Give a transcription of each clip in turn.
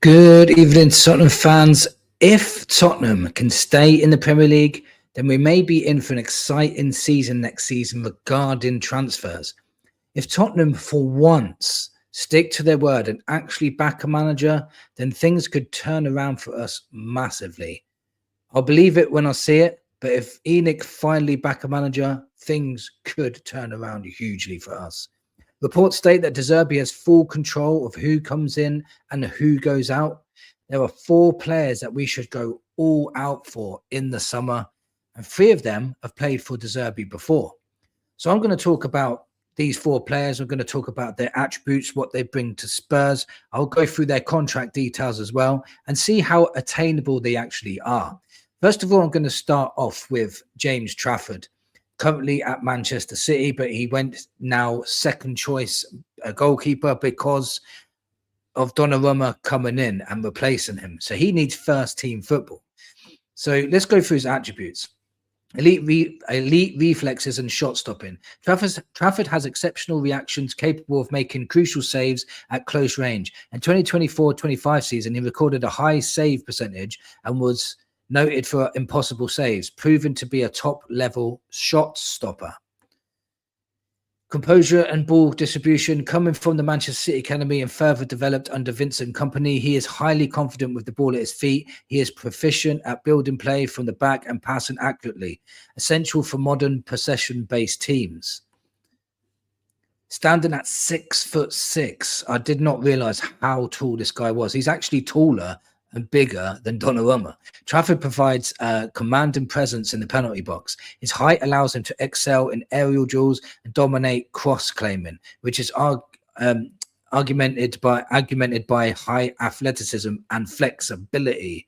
Good evening, Tottenham fans. If Tottenham can stay in the Premier League, then we may be in for an exciting season next season regarding transfers. If Tottenham, for once, stick to their word and actually back a manager, then things could turn around for us massively. I'll believe it when I see it, but if ENIC finally back a manager, things could turn around hugely for us. Reports state that De Zerbi has full control of who comes in and who goes out. There are 4 players that we should go all out for in the summer, and 3 of them have played for De Zerbi before. So I'm going to talk about these 4 players. I'm going to talk about their attributes, what they bring to Spurs. I'll go through their contract details as well and see how attainable they actually are. First of all, I'm going to start off with James Trafford. Currently at Manchester City, but he went now second choice goalkeeper because of Donnarumma coming in and replacing him. So he needs first team football. So let's go through his attributes. Elite reflexes and shot stopping. Trafford has exceptional reactions, capable of making crucial saves at close range. In 2024-25 season, he recorded a high save percentage and was noted for impossible saves, proven to be a top-level shot stopper. Composure and ball distribution. Coming from the Manchester City Academy and further developed under Vincent Kompany, he is highly confident with the ball at his feet. He is proficient at building play from the back and passing accurately, essential for modern possession-based teams. Standing at 6'6", I did not realize how tall this guy was. He's actually taller and bigger than Donnarumma. Trafford provides command and presence in the penalty box. His height allows him to excel in aerial duels and dominate cross-claiming, which is augmented by high athleticism and flexibility.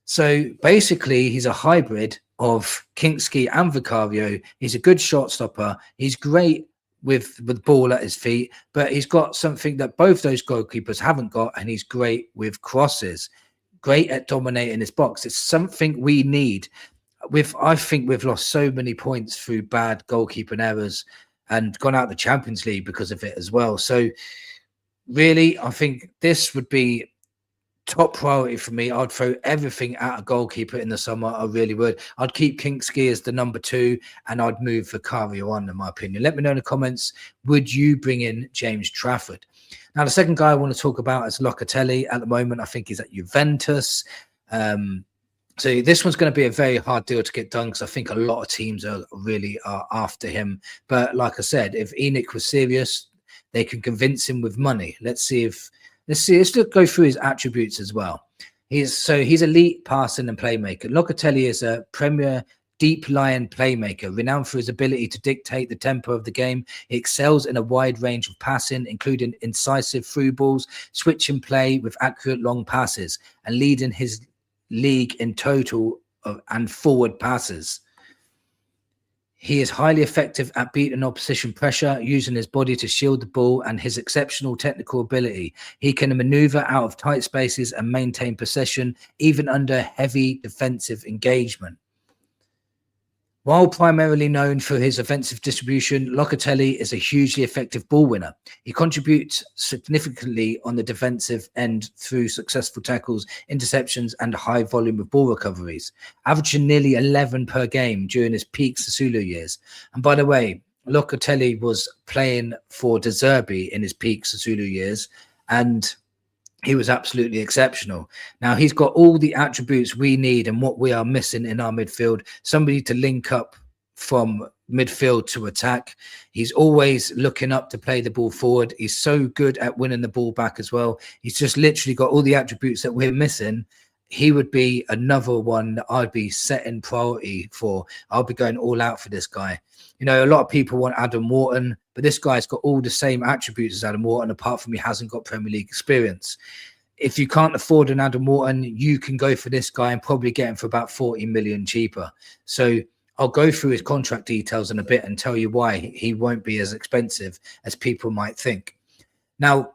So basically, he's a hybrid of Kinksky and Vicario. He's a good shot stopper. He's great with the ball at his feet, but he's got something that both those goalkeepers haven't got, and he's great with crosses, great at dominating his box. It's something we need. I think we've lost so many points through bad goalkeeping errors and gone out of the Champions League because of it as well. So really, I think this would be top priority for me. I'd throw everything at a goalkeeper in the summer. I really would. I'd keep Kinksky as the number 2, and I'd move Vicario on, in my opinion. Let me know in the comments, would you bring in James Trafford? Now, the second guy I want to talk about is Locatelli. At the moment, I think he's at Juventus. So this one's going to be a very hard deal to get done because I think a lot of teams are after him. But like I said, if ENIC was serious, they can convince him with money. Let's go through his attributes as well. He's elite passing and playmaker. Locatelli is a premier deep-lying playmaker, renowned for his ability to dictate the tempo of the game. He excels in a wide range of passing, including incisive through balls, switching play with accurate long passes, and leading his league in total and forward passes. He is highly effective at beating opposition pressure, using his body to shield the ball and his exceptional technical ability. He can maneuver out of tight spaces and maintain possession, even under heavy defensive engagement. While primarily known for his offensive distribution, Locatelli is a hugely effective ball winner. He contributes significantly on the defensive end through successful tackles, interceptions, and a high volume of ball recoveries, averaging nearly 11 per game during his peak Sassuolo years. And by the way, Locatelli was playing for De Zerbi in his peak Sassuolo years, and he was absolutely exceptional. Now, he's got all the attributes we need and what we are missing in our midfield. Somebody to link up from midfield to attack. He's always looking up to play the ball forward. He's so good at winning the ball back as well. He's just literally got all the attributes that we're missing. He would be another one that I'd be setting priority for. I'll be going all out for this guy. You know, a lot of people want Adam Wharton, but this guy's got all the same attributes as Adam Wharton, apart from he hasn't got Premier League experience. If you can't afford an Adam Wharton, you can go for this guy and probably get him for about 40 million cheaper. So I'll go through his contract details in a bit and tell you why he won't be as expensive as people might think. Now,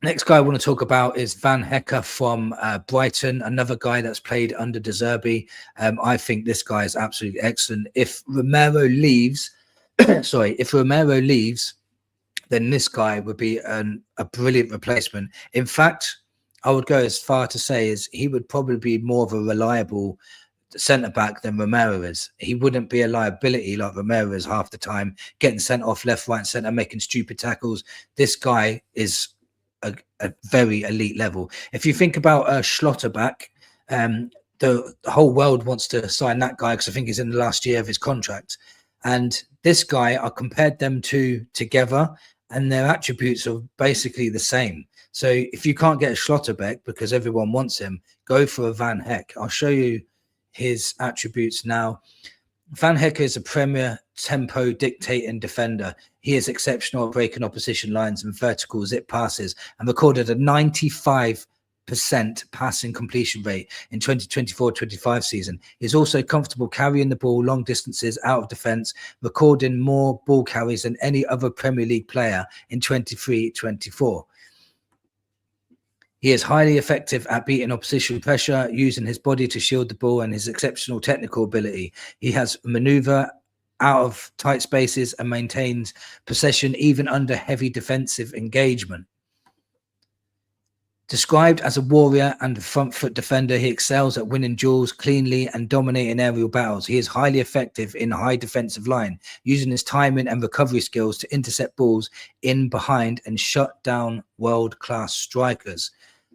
next guy I want to talk about is Van Hecke from Brighton, another guy that's played under De Zerbi. I think this guy is absolutely excellent. If Romero leaves, if Romero leaves, then this guy would be a brilliant replacement. In fact, I would go as far to say is he would probably be more of a reliable centre-back than Romero is. He wouldn't be a liability like Romero is half the time, getting sent off left, right, centre, making stupid tackles. This guy is a very elite level. If you think about Schlotterbeck, the whole world wants to sign that guy because I think he's in the last year of his contract. And this guy, I compared them two together, and their attributes are basically the same. So if you can't get a Schlotterbeck because everyone wants him, go for a Van Hecke. I'll show you his attributes now. Van Hecke is a premier tempo dictating defender. He is exceptional at breaking opposition lines and vertical zip passes, and recorded a 95% passing completion rate in 2024-25 season. He's also comfortable carrying the ball long distances out of defence, recording more ball carries than any other Premier League player in 23-24. He is highly effective at beating opposition pressure, using his body to shield the ball and his exceptional technical ability. He has manoeuvre out of tight spaces and maintains possession even under heavy defensive engagement. Described as a warrior and a front foot defender, he excels at winning duels cleanly and dominating aerial battles. He is highly effective in high defensive line, using his timing and recovery skills to intercept balls in behind and shut down world-class strikers.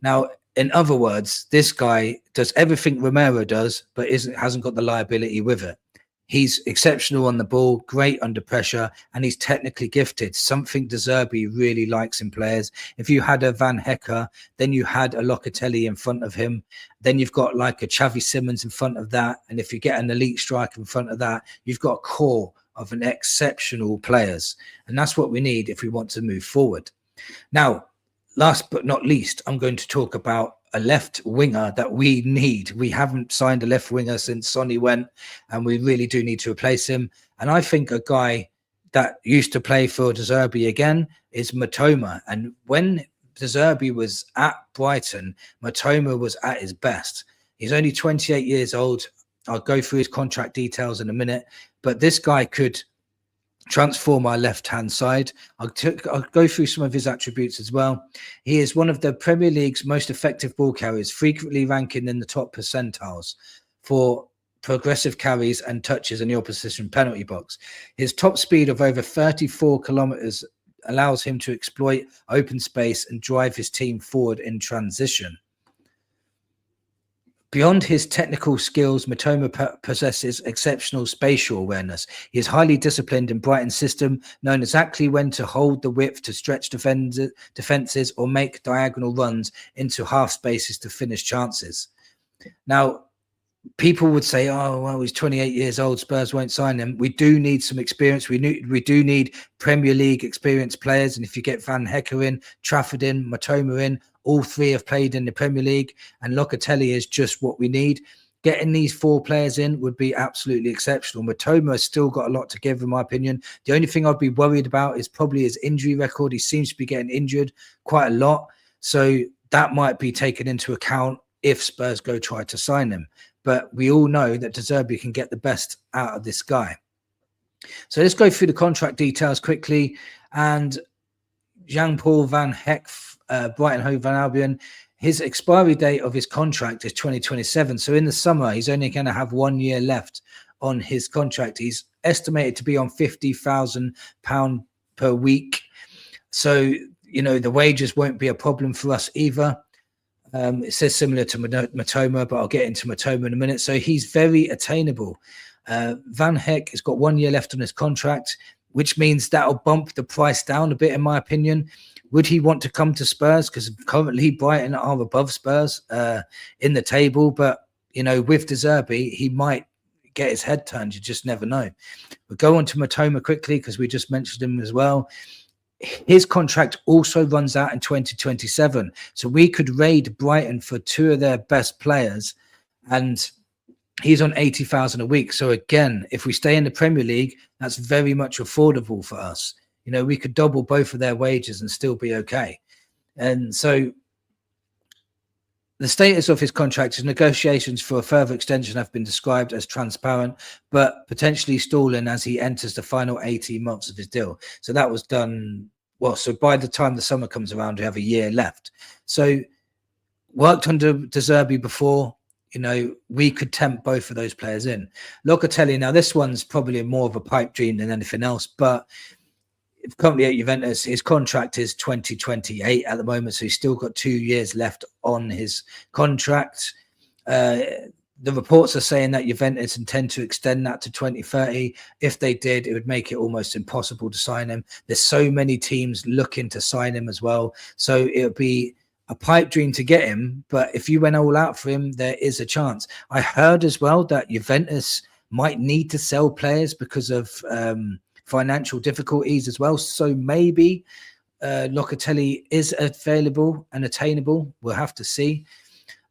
Now, in other words, this guy does everything Romero does, but hasn't got the liability with it. He's exceptional on the ball, great under pressure, and he's technically gifted, something De Zerbi really likes in players. If you had a Van Hecke, then you had a Locatelli in front of him. Then you've got like a Xavi Simons in front of that. And if you get an elite striker in front of that, you've got a core of an exceptional players. And that's what we need if we want to move forward. Now, last but not least, I'm going to talk about a left winger that we need. We haven't signed a left winger since Sonny went, and we really do need to replace him. And I think a guy that used to play for De Zerbi again is Matoma. And when De Zerbi was at Brighton, Matoma was at his best. He's only 28 years old. I'll go through his contract details in a minute, but this guy could transform our left-hand side. I'll go through some of his attributes as well. He is one of the Premier League's most effective ball carriers, frequently ranking in the top percentiles for progressive carries and touches in the opposition penalty box. His top speed of over 34 kilometers allows him to exploit open space and drive his team forward in transition. Beyond his technical skills, Matoma possesses exceptional spatial awareness. He is highly disciplined in Brighton's system, knowing exactly when to hold the width to stretch defenses or make diagonal runs into half spaces to finish chances. Now, people would say, oh, well, he's 28 years old, Spurs won't sign him. We do need some experience. We do need Premier League experienced players. And if you get Van Hecke in, Trafford in, Matoma in, all three have played in the Premier League, and Locatelli is just what we need. Getting these four players in would be absolutely exceptional. Matoma has still got a lot to give, in my opinion. The only thing I'd be worried about is probably his injury record. He seems to be getting injured quite a lot. So that might be taken into account if Spurs go try to sign him. But we all know that De Zerbi can get the best out of this guy. So let's go through the contract details quickly. And Jean-Paul Van Hecke, Brighton Hove Albion, his expiry date of his contract is 2027. So in the summer, he's only going to have 1 year left on his contract. He's estimated to be on £50,000 per week. So, you know, the wages won't be a problem for us either. It says similar to Matoma, but I'll get into Matoma in a minute. So he's very attainable. Van Hecke has got 1 year left on his contract, which means that'll bump the price down a bit, in my opinion. Would he want to come to Spurs? Because currently Brighton are above Spurs in the table. But, you know, with De Zerbi, he might get his head turned. You just never know. We'll go on to Matoma quickly because we just mentioned him as well. His contract also runs out in 2027. So we could raid Brighton for two of their best players. And He's on 80,000 a week. So again, if we stay in the Premier League, that's very much affordable for us. You know, we could double both of their wages and still be okay. And so the status of his contract is negotiations for a further extension have been described as transparent, but potentially stalling as he enters the final 18 months of his deal. So that was done. Well, so by the time the summer comes around, we have a year left. So worked under De Zerbi before, you know, we could tempt both of those players in. Locatelli, now this one's probably more of a pipe dream than anything else, but currently at Juventus, his contract is 2028 at the moment, so he's still got 2 years left on his contract. The reports are saying that Juventus intend to extend that to 2030. If they did, it would make it almost impossible to sign him. There's so many teams looking to sign him as well, so it would be a pipe dream to get him, but if you went all out for him, there is a chance. I heard as well that Juventus might need to sell players because of financial difficulties as well. So maybe Locatelli is available and attainable. We'll have to see.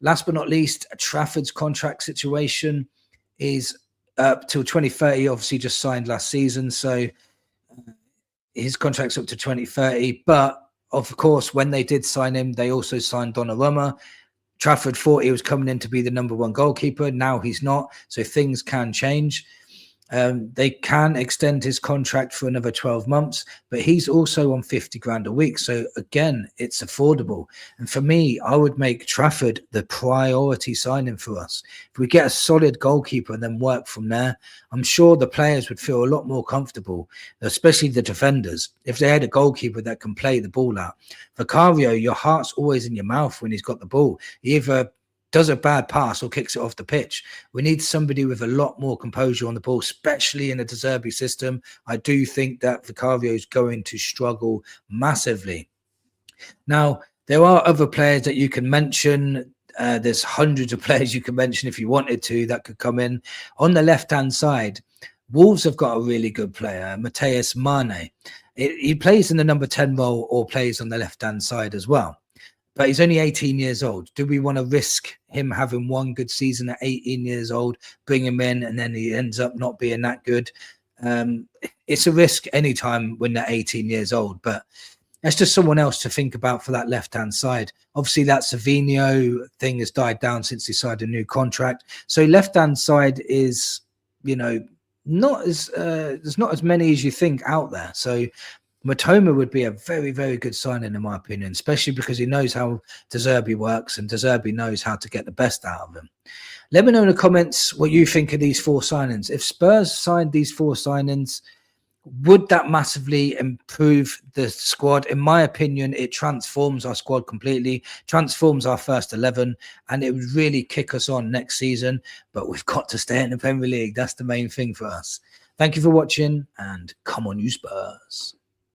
Last but not least, Trafford's contract situation is up till 2030, obviously just signed last season. So his contract's up to 2030, but of course, when they did sign him, they also signed Donnarumma. Trafford thought he was coming in to be the #1 goalkeeper. Now he's not. So things can change. They can extend his contract for another 12 months, but he's also on 50 grand a week. So again, it's affordable. And for me, I would make Trafford the priority signing for us. If we get a solid goalkeeper and then work from there, I'm sure the players would feel a lot more comfortable, especially the defenders, if they had a goalkeeper that can play the ball out. Vicario, your heart's always in your mouth when he's got the ball. He either does a bad pass or kicks it off the pitch. We need somebody with a lot more composure on the ball, especially in a De Zerbi system. I do think that Vicario is going to struggle massively. Now, there are other players that you can mention. There's hundreds of players you can mention if you wanted to that could come in. On the left-hand side, Wolves have got a really good player, Mateus Mane. He plays in the number 10 role or plays on the left-hand side as well. But he's only 18 years old. Do we want to risk him having one good season at 18 years old, bring him in, and then he ends up not being that good? It's a risk anytime when they're 18 years old, but that's just someone else to think about for that left-hand side. Obviously, that Savinho thing has died down since he signed a new contract. So left-hand side is, you know, not as there's not as many as you think out there. So Matoma would be a very, very good signing, in my opinion, especially because he knows how De Zerbi works and De Zerbi knows how to get the best out of him. Let me know in the comments what you think of these 4 signings. If Spurs signed these 4 signings, would that massively improve the squad? In my opinion, it transforms our squad completely, transforms our first 11, and it would really kick us on next season. But we've got to stay in the Premier League. That's the main thing for us. Thank you for watching, and come on, you Spurs.